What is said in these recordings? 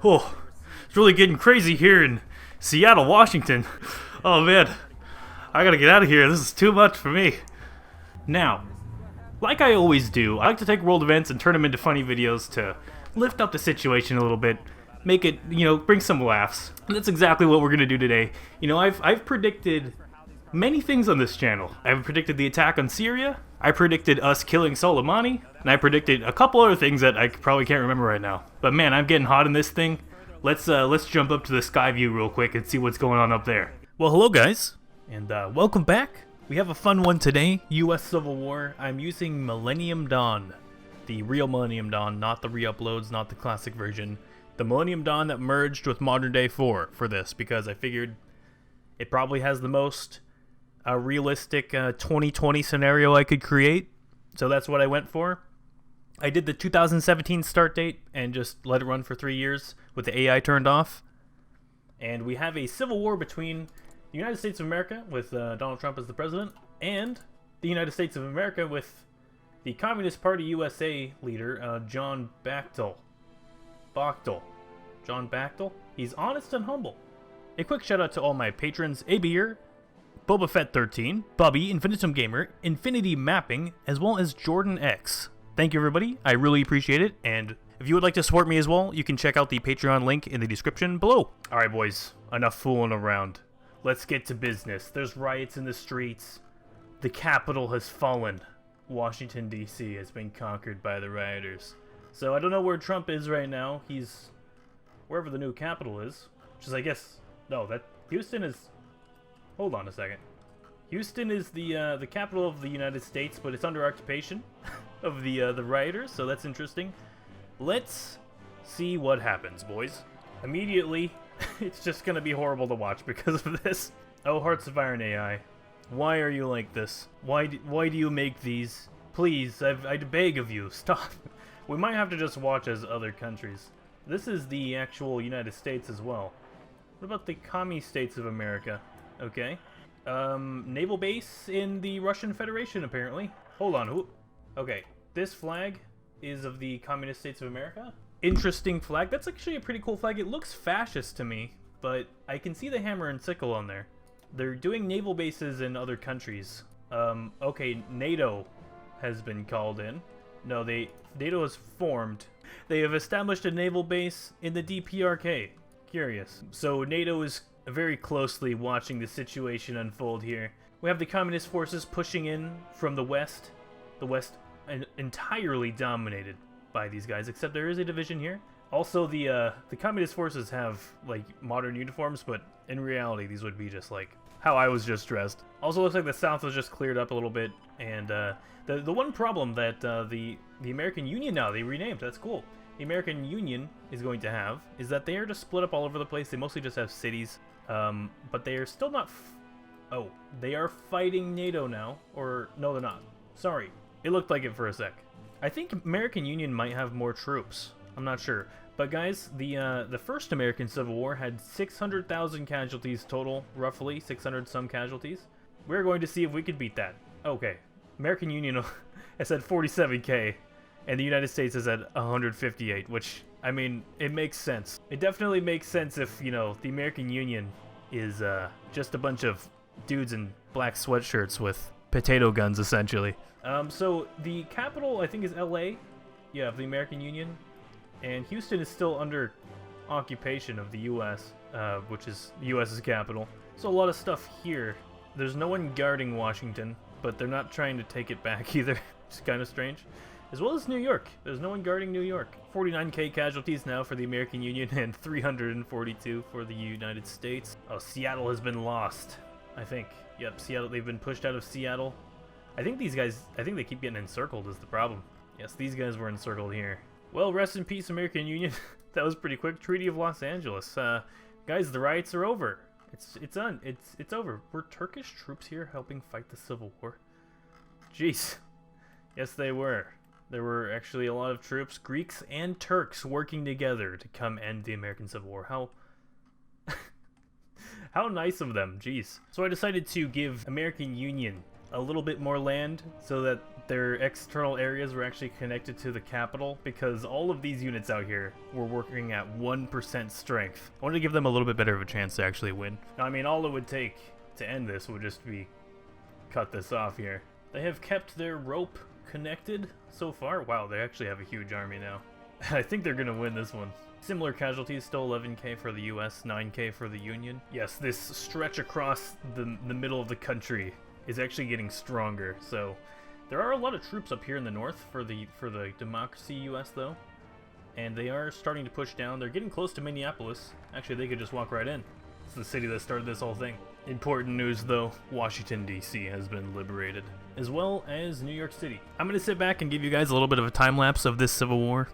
Oh, it's really getting crazy here in Seattle, Washington. Oh man, I gotta get out of here. This is too much for me. Now, like I always do, I like to take world events and turn them into funny videos to lift up the situation a little bit, make it, bring some laughs. And that's exactly what we're gonna do today. I've predicted many things on this channel. I've predicted the attack on Syria, I predicted us killing Soleimani, and I predicted a couple other things that I probably can't remember right now. But man, I'm getting hot in this thing. Let's jump up to the sky view real quick and see what's going on up there. Well, hello guys, and welcome back. We have a fun one today, US Civil War. I'm using Millennium Dawn, the real Millennium Dawn, not the re-uploads, not the classic version. The Millennium Dawn that merged with Modern Day 4 for this, because I figured it probably has the most realistic 2020 scenario I could create. So that's what I went for. I did the 2017 start date and just let it run for 3 years with the AI turned off. And we have a civil war between the United States of America with Donald Trump as the president and the United States of America with the Communist Party USA leader, John Bachtel. John Bachtel? He's honest and humble. A quick shout out to all my patrons, Abier, Boba Fett 13, Bubby, Infinitum Gamer, Infinity Mapping, as well as Jordan X. Thank you everybody, I really appreciate it, and if you would like to support me as well, you can check out the Patreon link in the description below. Alright boys, enough fooling around. Let's get to business. There's riots in the streets. The Capitol has fallen. Washington, D.C. has been conquered by the rioters. So I don't know where Trump is right now. He's wherever the new capital is, which is, I guess, no, that Houston is. Hold on a second. Houston is the capital of the United States, but it's under occupation of the rioters. So that's interesting. Let's see what happens, boys. Immediately, it's just gonna be horrible to watch because of this. Oh, Hearts of Iron AI, why are you like this? Why do you make these? Please, I beg of you, stop. We might have to just watch as other countries. This is the actual United States as well. What about the commie states of America? Okay. Naval base in the Russian Federation, apparently. Hold on. Okay, this flag is of the Communist States of America. Interesting flag. That's actually a pretty cool flag. It looks fascist to me, but I can see the hammer and sickle on there. They're doing naval bases in other countries. Okay, NATO has been called in. No, NATO has formed. They have established a naval base in the DPRK. Curious. So NATO is very closely watching the situation unfold here. We have the communist forces pushing in from the west. The west entirely dominated by these guys, except there is a division here. Also, the communist forces have like modern uniforms, but in reality these would be just like how I was just dressed. Also looks like the South was just cleared up a little bit, and the one problem that the American Union, now they renamed, that's cool. The American Union is going to have is that they are just split up all over the place. They mostly just have cities, but they are still not. Oh, they are fighting NATO now, or no, they're not. Sorry, it looked like it for a sec. I think American Union might have more troops. I'm not sure, but guys, the first American Civil War had 600,000 casualties total, roughly 600 some casualties. We're going to see if we could beat that. Okay, American Union has had 47k. And the United States is at 158, which, I mean, it makes sense. It definitely makes sense if, the American Union is just a bunch of dudes in black sweatshirts with potato guns, essentially. So the capital, I think, is LA, yeah, of the American Union. And Houston is still under occupation of the US, which is the US's capital. So a lot of stuff here. There's no one guarding Washington, but they're not trying to take it back either. It's kind of strange. As well as New York. There's no one guarding New York. 49k casualties now for the American Union and 342 for the United States. Oh, Seattle has been lost, I think. Yep, Seattle, they've been pushed out of Seattle. I think these guys, they keep getting encircled is the problem. Yes, these guys were encircled here. Well, rest in peace, American Union. That was pretty quick. Treaty of Los Angeles. Guys, the riots are over. It's over. Were Turkish troops here helping fight the Civil War? Jeez. Yes, they were. There were actually a lot of troops, Greeks and Turks, working together to come end the American Civil War. How nice of them, jeez. So I decided to give American Union a little bit more land so that their external areas were actually connected to the capital, because all of these units out here were working at 1% strength. I wanted to give them a little bit better of a chance to actually win. I mean, all it would take to end this would just be cut this off here. They have kept their rope connected so far. Wow, they actually have a huge army now. I think they're gonna win this one. Similar casualties, still 11k for the US, 9k for the Union. Yes, this stretch across the middle of the country is actually getting stronger, so there are a lot of troops up here in the north for the Democracy US though, and they are starting to push down. They're getting close to Minneapolis. Actually, they could just walk right in. It's the city that started this whole thing. Important news though, Washington DC has been liberated, as well as New York City. I'm gonna sit back and give you guys a little bit of a time lapse of this Civil War.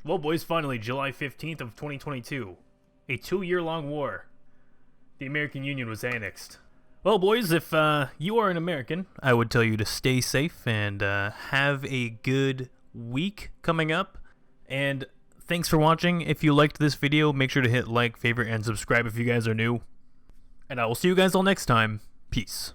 Well, boys, finally, July 15th of 2022. A 2-year-long war. The American Union was annexed. Well, boys, if you are an American, I would tell you to stay safe and have a good week coming up. And thanks for watching. If you liked this video, make sure to hit like, favorite, and subscribe if you guys are new. And I will see you guys all next time. Peace.